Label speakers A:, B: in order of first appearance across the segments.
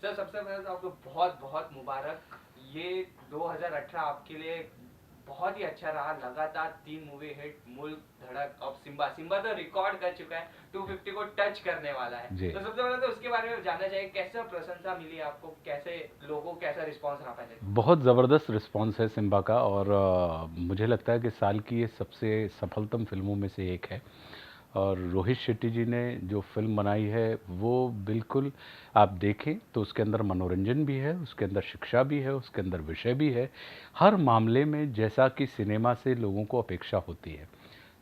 A: Sir सबसे पहले तो आपको बहुत बहुत मुबारक। ये 2018 आपके लिए बहुत ही अच्छा रहा। लगातार 3 मूवी हिट, मुल्क, धड़क, अब सिम्बा। सिम्बा तो रिकॉर्ड कर चुका है, 250 को टच करने वाला है।
B: जी।
A: तो सबसे पहले तो उसके बारे में जानना चाहिए, कैसा प्रशंसा मिली आपको, कैसे लोगों कैसा रिस्पांस रहा पहले तो।
B: बहुत ज़बरदस्त रिस्पॉन्स है सिम्बा का, और मुझे लगता है कि साल की ये सबसे सफलतम फिल्मों में से एक है। और रोहित शेट्टी जी ने जो फिल्म बनाई है वो बिल्कुल, आप देखें तो उसके अंदर मनोरंजन भी है, उसके अंदर शिक्षा भी है, उसके अंदर विषय भी है। हर मामले में जैसा कि सिनेमा से लोगों को अपेक्षा होती है,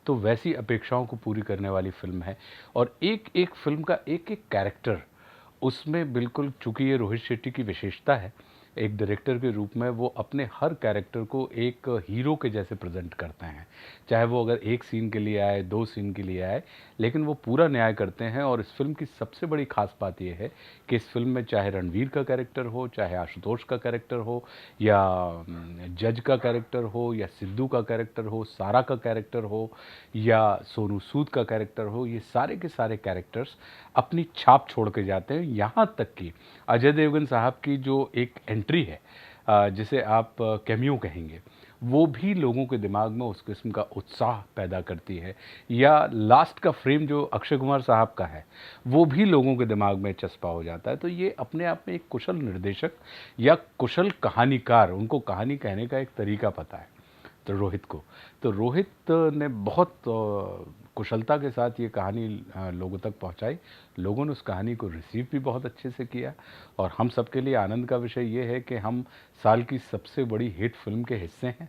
B: तो वैसी अपेक्षाओं को पूरी करने वाली फिल्म है। और एक एक फिल्म का एक एक कैरेक्टर उसमें बिल्कुल, चूंकि ये रोहित शेट्टी की विशेषता है, एक डायरेक्टर के रूप में वो अपने हर कैरेक्टर को एक हीरो के जैसे प्रेजेंट करते हैं। चाहे वो अगर एक सीन के लिए आए, दो सीन के लिए आए, लेकिन वो पूरा न्याय करते हैं। और इस फिल्म की सबसे बड़ी खास बात यह है कि इस फिल्म में चाहे रणवीर का कैरेक्टर हो, चाहे आशुतोष का कैरेक्टर हो, या जज का कैरेक्टर हो, या सिद्धू का कैरेक्टर हो, सारा का कैरेक्टर हो, या सोनू सूद का कैरेक्टर हो, ये सारे के सारे कैरेक्टर्स अपनी छाप छोड़ के जाते हैं। यहाँ तक कि अजय देवगन साहब की जो एक एंट्री है, जिसे आप कैमियो कहेंगे, वो भी लोगों के दिमाग में उस किस्म का उत्साह पैदा करती है। या लास्ट का फ्रेम जो अक्षय कुमार साहब का है, वो भी लोगों के दिमाग में चस्पा हो जाता है। तो ये अपने आप में एक कुशल निर्देशक या कुशल कहानीकार, उनको कहानी कहने का एक तरीका पता है, तो रोहित को, तो रोहित ने बहुत कुशलता के साथ ये कहानी लोगों तक पहुंचाई। लोगों ने उस कहानी को रिसीव भी बहुत अच्छे से किया। और हम सबके लिए आनंद का विषय ये है कि हम साल की सबसे बड़ी हिट फिल्म के हिस्से हैं।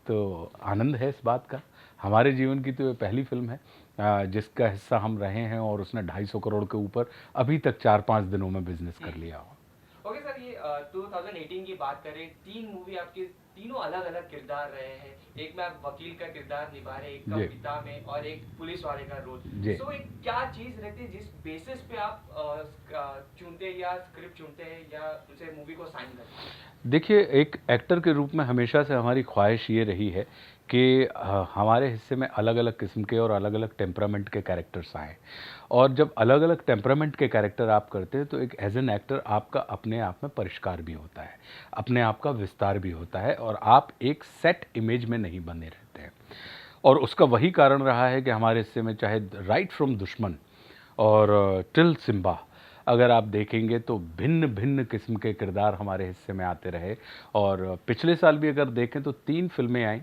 B: तो आनंद है इस बात का। हमारे जीवन की तो ये पहली फिल्म है जिसका हिस्सा हम रहे हैं, और उसने 250 करोड़ के ऊपर अभी तक 4-5 दिनों में बिजनेस कर लिया हो।
A: ओके सर, ये 2018 की बात करें, 3 मूवी आपके तीनों अलग अलग किरदार रहे हैं। एक में आप वकील का किरदार निभा रहे, एक का
B: जी।
A: पिता में, और एक पुलिस वाले का रोल।
B: जी।
A: सो एक क्या चीज रहती है जिस बेसिस पे आप चुनते हैं, या स्क्रिप्ट चुनते हैं, या उसे मूवी को साइन करते हैं?
B: देखिए, एक एक्टर के रूप में हमेशा से हमारी ख्वाहिश ये रही है कि हमारे हिस्से में अलग अलग किस्म के और अलग अलग टेम्परामेंट के कैरेक्टर्स आएँ। और जब अलग अलग टेम्परामेंट के कैरेक्टर आप करते हैं, तो एक एज एन एक्टर आपका अपने आप में परिष्कार भी होता है, अपने आप का विस्तार भी होता है, और आप एक सेट इमेज में नहीं बने रहते हैं। और उसका वही कारण रहा है कि हमारे हिस्से में, चाहे राइट फ्रॉम दुश्मन और टिल सिम्बा, अगर आप देखेंगे तो भिन्न भिन्न किस्म के किरदार हमारे हिस्से में आते रहे। और पिछले साल भी अगर देखें तो 3 फिल्में आईं,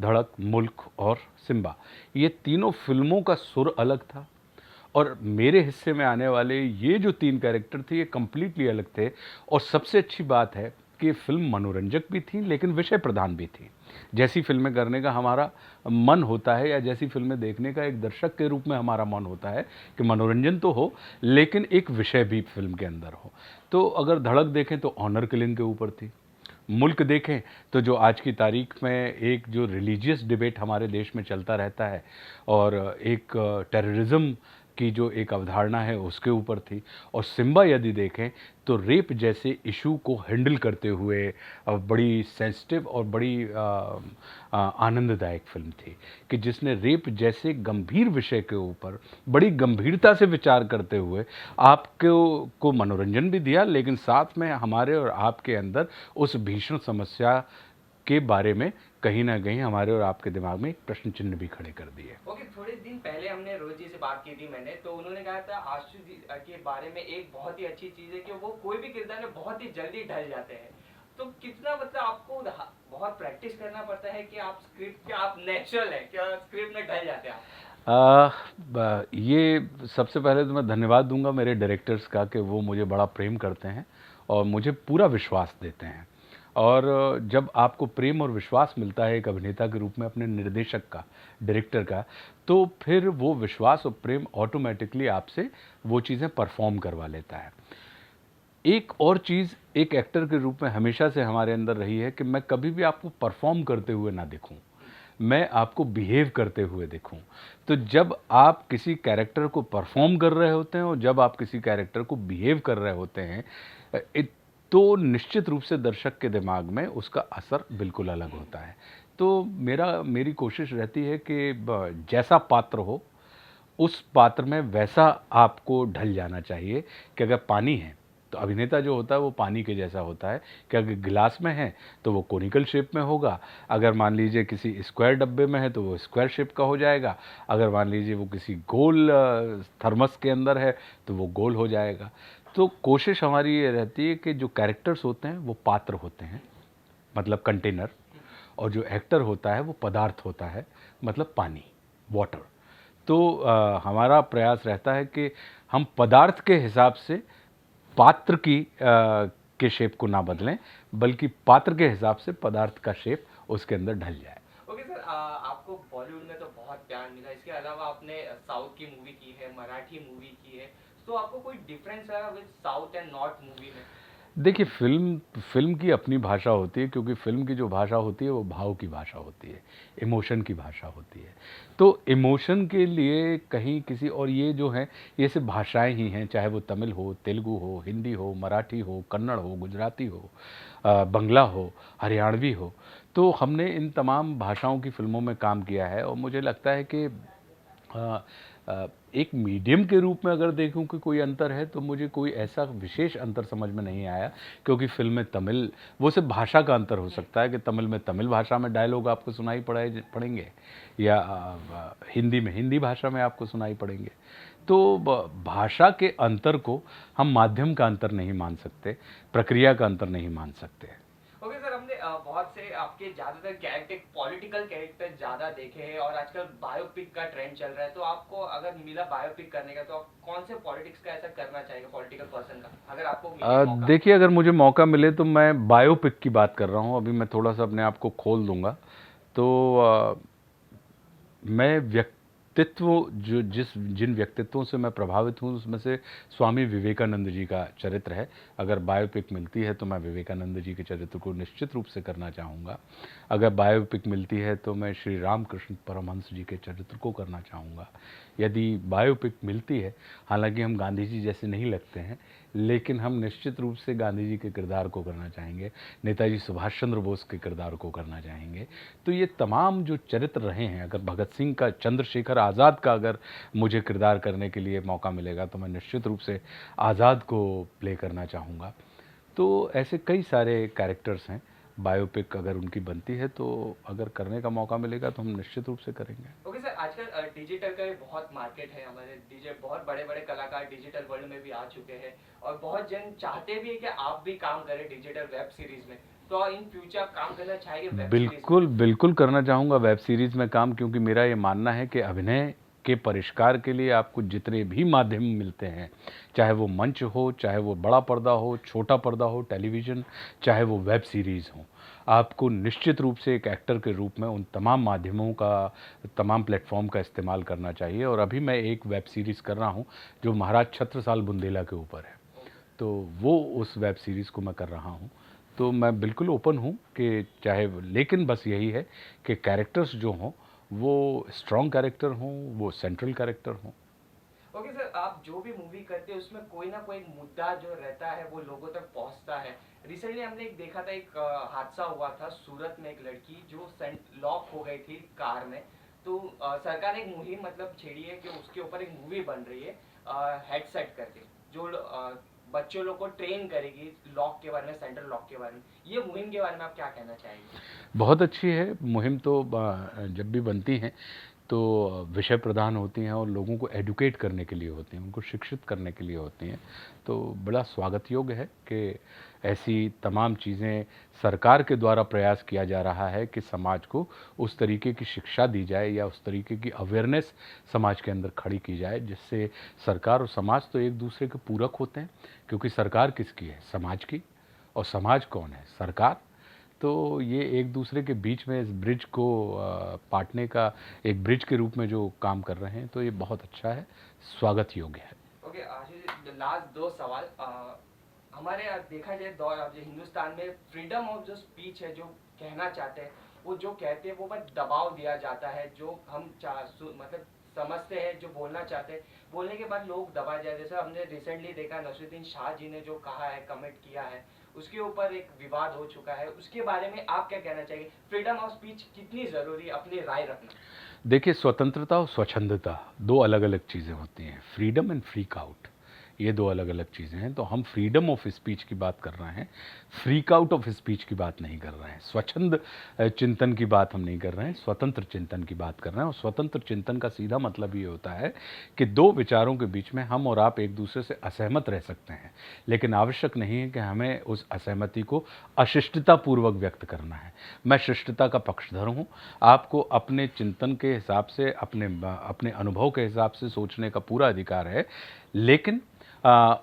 B: धड़क, मुल्क और सिम्बा। ये तीनों फिल्मों का सुर अलग था, और मेरे हिस्से में आने वाले ये जो 3 कैरेक्टर थे, ये कंप्लीटली अलग थे। और सबसे अच्छी बात है कि फ़िल्म मनोरंजक भी थी, लेकिन विषय प्रधान भी थी। जैसी फ़िल्में करने का हमारा मन होता है, या जैसी फ़िल्में देखने का एक दर्शक के रूप में हमारा मन होता है कि मनोरंजन तो हो, लेकिन एक विषय भी फ़िल्म के अंदर हो। तो अगर धड़क देखें तो ऑनर किलिंग के ऊपर थी। मुल्क देखें तो जो आज की तारीख में एक जो रिलीजियस डिबेट हमारे देश में चलता रहता है, और एक टेररिज्म की जो एक अवधारणा है उसके ऊपर थी। और सिम्बा यदि देखें तो रेप जैसे इशू को हैंडल करते हुए बड़ी सेंसिटिव और बड़ी आनंददायक फिल्म थी, कि जिसने रेप जैसे गंभीर विषय के ऊपर बड़ी गंभीरता से विचार करते हुए आपको मनोरंजन भी दिया, लेकिन साथ में हमारे और आपके अंदर उस भीषण समस्या के बारे में कहीं ना कहीं हमारे और आपके दिमाग में एक प्रश्न चिन्ह भी खड़े कर दिए।
A: ओके, थोड़े दिन पहले हमने रोहित जी से बात की थी मैंने, तो उन्होंने कहा था आशु जी के बारे में एक बहुत ही अच्छी चीज़ है कि वो कोई भी किरदार में बहुत ही जल्दी ढल जाते हैं। तो कितना मतलब आपको बहुत प्रैक्टिस करना पड़ता है कि आप स्क्रिप्ट के आप नेचुरल है क्या स्क्रिप्ट में ढल जाते हैं आप?
B: ये सबसे पहले तो मैं धन्यवाद दूंगा मेरे डायरेक्टर्स का कि वो मुझे बड़ा प्रेम करते हैं और मुझे पूरा विश्वास देते हैं। और जब आपको प्रेम और विश्वास मिलता है एक अभिनेता के रूप में अपने निर्देशक का, डायरेक्टर का, तो फिर वो विश्वास और प्रेम ऑटोमेटिकली आपसे वो चीज़ें परफॉर्म करवा लेता है। एक और चीज़ एक एक्टर के रूप में हमेशा से हमारे अंदर रही है कि मैं कभी भी आपको परफॉर्म करते हुए ना देखूं, मैं आपको बिहेव करते हुए देखूं। तो जब आप किसी कैरेक्टर को परफॉर्म कर रहे होते हैं और जब आप किसी कैरेक्टर को बिहेव कर रहे होते हैं, तो निश्चित रूप से दर्शक के दिमाग में उसका असर बिल्कुल अलग होता है। तो मेरी कोशिश रहती है कि जैसा पात्र हो, उस पात्र में वैसा आपको ढल जाना चाहिए। कि अगर पानी है तो अभिनेता जो होता है वो पानी के जैसा होता है कि अगर गिलास में है तो वो कोनिकल शेप में होगा, अगर मान लीजिए किसी स्क्वायर डब्बे में है तो वो स्क्वायर शेप का हो जाएगा, अगर मान लीजिए वो किसी गोल थर्मस के अंदर है तो वो गोल हो जाएगा। तो कोशिश हमारी ये रहती है कि जो कैरेक्टर्स होते हैं वो पात्र होते हैं, मतलब कंटेनर, और जो एक्टर होता है वो पदार्थ होता है, मतलब पानी, वाटर। तो हमारा प्रयास रहता है कि हम पदार्थ के हिसाब से पात्र के शेप को ना बदलें, बल्कि पात्र के हिसाब से पदार्थ का शेप उसके अंदर ढल जाए।
A: ओके सर, आपको बॉलीवुड में तो बहुत प्यार मिला, इसके अलावा आपने साउथ की मूवी की है, मराठी मूवी की है, तो आपको कोई डिफरेंस है with south and north movie में?
B: देखिए, फ़िल्म की अपनी भाषा होती है, क्योंकि फ़िल्म की जो भाषा होती है वो भाव की भाषा होती है, इमोशन की भाषा होती है। तो इमोशन के लिए कहीं किसी और, ये जो हैं ये सिर्फ़ भाषाएँ ही हैं, चाहे वो तमिल हो, तेलुगु हो, हिंदी हो, मराठी हो, कन्नड़ हो, गुजराती हो, बंगला हो, हरियाणवी हो। तो हमने इन तमाम भाषाओं की फ़िल्मों में काम किया है, और मुझे लगता है कि अ एक मीडियम के रूप में अगर देखूं कि कोई अंतर है, तो मुझे कोई ऐसा विशेष अंतर समझ में नहीं आया, क्योंकि फ़िल्म में तमिल, वो सिर्फ़ भाषा का अंतर हो सकता है कि तमिल में तमिल भाषा में डायलॉग आपको सुनाई पड़ेंगे, या हिंदी में हिंदी भाषा में आपको सुनाई पड़ेंगे। तो भाषा के अंतर को हम माध्यम का अंतर नहीं मान सकते, प्रक्रिया का अंतर नहीं मान सकते।
A: ओके सर, हमने बहुत से आपके ज्यादातर कैरेक्टर पॉलिटिकल कैरेक्टर ज्यादा देखे हैं, और आजकल बायोपिक का ट्रेंड चल रहा है, तो आपको अगर मिला बायोपिक करने का तो आप कौन से पॉलिटिक्स का ऐसा करना चाहेंगे, पॉलिटिकल पर्सन का, अगर आपको मिले मौका?
B: देखिए, अगर मुझे मौका मिले तो मैं बायोपिक की बात कर रहा हूँ, अभी मैं थोड़ा सा अपने आप को खोल दूंगा। तो मैं व्यक्तित्व, जो जिन व्यक्तित्वों से मैं प्रभावित हूँ उसमें से स्वामी विवेकानंद जी का चरित्र है। अगर बायोपिक मिलती है तो मैं विवेकानंद जी के चरित्र को निश्चित रूप से करना चाहूँगा। अगर बायोपिक मिलती है तो मैं श्री रामकृष्ण परमहंस जी के चरित्र को करना चाहूँगा। यदि बायोपिक मिलती है, हालांकि हम गांधी जी जैसे नहीं लगते हैं, लेकिन हम निश्चित रूप से गांधी जी के किरदार को करना चाहेंगे, नेताजी सुभाष चंद्र बोस के किरदार को करना चाहेंगे। तो ये तमाम जो चरित्र रहे हैं, अगर भगत सिंह का, चंद्रशेखर आज़ाद का अगर मुझे किरदार करने के लिए मौका मिलेगा तो मैं निश्चित रूप से आज़ाद को प्ले करना चाहूँगा। तो ऐसे कई सारे कैरेक्टर्स हैं, बायोपिक अगर उनकी बनती है तो अगर करने का मौका मिलेगा तो हम निश्चित रूप से करेंगे।
A: ओके सर, आजकल डिजिटल का भी बहुत मार्केट है, हमारे डीजे बहुत बड़े बड़े कलाकार डिजिटल वर्ल्ड में भी आ चुके हैं, और बहुत जन चाहते भी है कि आप भी काम करें डिजिटल वेब सीरीज में, तो इन फ्यूचर आप काम करना चाहेंगे वेब सीरीज में?
B: बिल्कुल, बिल्कुल करना चाहूँगा वेब सीरीज़ में काम, क्योंकि मेरा ये मानना है कि अभिनय के परिष्कार के लिए आपको जितने भी माध्यम मिलते हैं, चाहे वो मंच हो, चाहे वो बड़ा पर्दा हो, छोटा पर्दा हो, टेलीविज़न, चाहे वो वेब सीरीज़ हो, आपको निश्चित रूप से एक एक्टर के रूप में उन तमाम माध्यमों का, तमाम प्लेटफ़ॉर्म का इस्तेमाल करना चाहिए। और अभी मैं एक वेब सीरीज़ कर रहा हूँ, जो महाराज छत्रसाल बुंदेला के ऊपर है। तो वो उस वेब सीरीज़ को मैं कर रहा हूँ। तो मैं बिल्कुल ओपन हूँ कि चाहे, लेकिन बस यही है कि कैरेक्टर्स जो हों वो स्ट्रॉन्ग कैरेक्टर हों, वो सेंट्रल कैरेक्टर हों।
A: ओके सर, आप जो भी मूवी करते हैं उसमें कोई ना कोई एक मुद्दा जो रहता है वो लोगों तक पहुंचता है। रिसेंटली हमने एक देखा था, एक हादसा हुआ था सूरत में, एक लड़की जो लॉक हो गई थी कार में, तो सरकार ने एक मुहिम मतलब छेड़ी है कि उसके ऊपर एक मूवी बन रही है हेडसेट करके, जो बच्चों लोग को ट्रेन करेगी लॉक के बारे में, सेंट्रल लॉक के बारे में। ये मुहिम के बारे में आप क्या कहना चाहेंगे?
B: बहुत अच्छी है मुहिम। तो जब भी बनती हैं तो विषय प्रधान होती हैं और लोगों को एडुकेट करने के लिए होती हैं, उनको शिक्षित करने के लिए होती हैं। तो बड़ा स्वागत योग्य है कि ऐसी तमाम चीज़ें सरकार के द्वारा प्रयास किया जा रहा है कि समाज को उस तरीके की शिक्षा दी जाए, या उस तरीके की अवेयरनेस समाज के अंदर खड़ी की जाए, जिससे सरकार और समाज तो एक दूसरे के पूरक होते हैं। क्योंकि सरकार किसकी है? समाज की। और समाज कौन है? सरकार। तो ये एक दूसरे के बीच में इस ब्रिज को पाटने का एक ब्रिज के रूप में जो काम कर रहे हैं, तो ये बहुत अच्छा है, स्वागत योग्य है।
A: ओके, आशीष, लास्ट दो सवाल। हमारे यहाँ देखा जाए दौर, अब जो हिंदुस्तान में फ्रीडम ऑफ जो स्पीच है, जो कहना चाहते हैं वो जो कहते हैं वो बस दबाव दिया जाता है, जो हम मतलब समझते हैं, जो बोलना चाहते हैं बोलने के बाद लोग दबा जाए। जैसे हमने रिसेंटली देखा नसरुद्दीन शाह जी ने जो कहा है, कमिट किया है, उसके ऊपर एक विवाद हो चुका है, उसके बारे में आप क्या कहना चाहिए? फ्रीडम ऑफ स्पीच कितनी जरूरी, अपनी राय रखना?
B: देखिए, स्वतंत्रता और स्वच्छंदता दो अलग अलग चीज़ें होती हैं। फ्रीडम एंड फ्रीक आउट, ये दो अलग अलग चीज़ें हैं। तो हम फ्रीडम ऑफ स्पीच की बात कर रहे हैं, फ्रीक आउट ऑफ स्पीच की बात नहीं कर रहे हैं, स्वच्छंद चिंतन की बात हम नहीं कर रहे हैं, स्वतंत्र चिंतन की बात कर रहे हैं। और स्वतंत्र चिंतन का सीधा मतलब ये होता है कि दो विचारों के बीच में हम और आप एक दूसरे से असहमत रह सकते हैं, लेकिन आवश्यक नहीं है कि हमें उस असहमति को अशिष्टतापूर्वक व्यक्त करना है। मैं शिष्टता का पक्षधर हूँ। आपको अपने चिंतन के हिसाब से, अपने अनुभव के हिसाब से सोचने का पूरा अधिकार है, लेकिन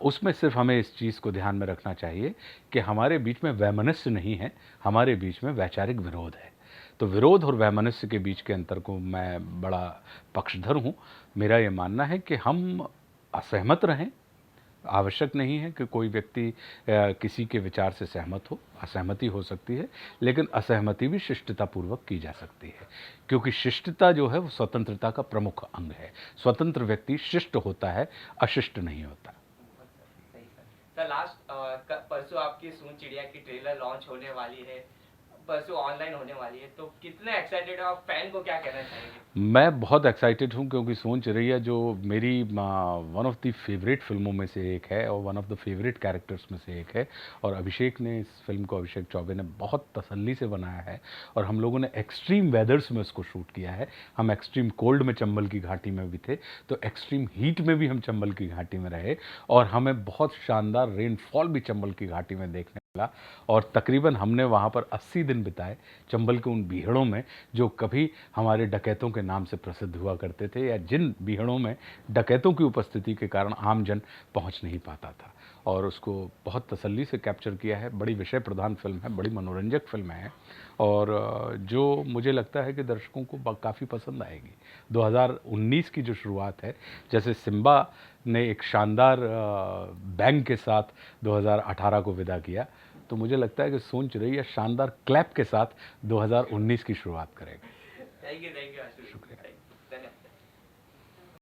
B: उसमें सिर्फ हमें इस चीज़ को ध्यान में रखना चाहिए कि हमारे बीच में वैमनस्य नहीं है, हमारे बीच में वैचारिक विरोध है। तो विरोध और वैमनस्य के बीच के अंतर को मैं बड़ा पक्षधर हूँ। मेरा ये मानना है कि हम असहमत रहें, आवश्यक नहीं है कि कोई व्यक्ति किसी के विचार से सहमत हो, असहमति हो सकती है, लेकिन असहमति भी शिष्टतापूर्वक की जा सकती है, क्योंकि शिष्टता जो है वो स्वतंत्रता का प्रमुख अंग है। स्वतंत्र व्यक्ति शिष्ट होता है, अशिष्ट नहीं होता।
A: सही सर। लास्ट परसों आपकी सून चिड़िया की ट्रेलर लॉन्च होने वाली है, परसों ऑनलाइन होने वाली है, तो कितने एक्साइटेड हो आप? फैन को क्या कहना चाहेंगे?
B: मैं बहुत एक्साइटेड हूँ, क्योंकि सोन चिरैया जो मेरी वन ऑफ द फेवरेट फिल्मों में से एक है और one of the favourite characters में से एक है। और अभिषेक ने इस फिल्म को, अभिषेक चौबे ने बहुत तसल्ली से बनाया है, और हम लोगों ने एक्सट्रीम वेदर्स में उसको शूट किया है। हम एक्सट्रीम कोल्ड में चंबल की घाटी में भी थे, तो एक्सट्रीम हीट में भी हम चंबल की घाटी में रहे, और हमें बहुत शानदार रेनफॉल भी चंबल की घाटी में देखने मिला। और तकरीबन हमने वहाँ पर 80 दिन बिताए चंबल के उन बीहड़ों में, जो कभी हमारे डकैतों के नाम से प्रसिद्ध हुआ करते थे, या जिन बीहड़ों में डकैतों की उपस्थिति के कारण आम जन पहुंच नहीं पाता था। और उसको बहुत तसल्ली से कैप्चर किया है। बड़ी विषय प्रधान फिल्म है, बड़ी मनोरंजक फिल्म है, और जो मुझे लगता है कि दर्शकों को काफ़ी पसंद आएगी। 2019 की जो शुरुआत है, जैसे सिम्बा ने एक शानदार बैंग के साथ 2018 को विदा किया, तो मुझे लगता है कि सोन चिरैया शानदार क्लैप के साथ 2019 की शुरुआत करेगा।
A: Thank you आशुष।
B: शुक्रिया।
A: धन्यवाद।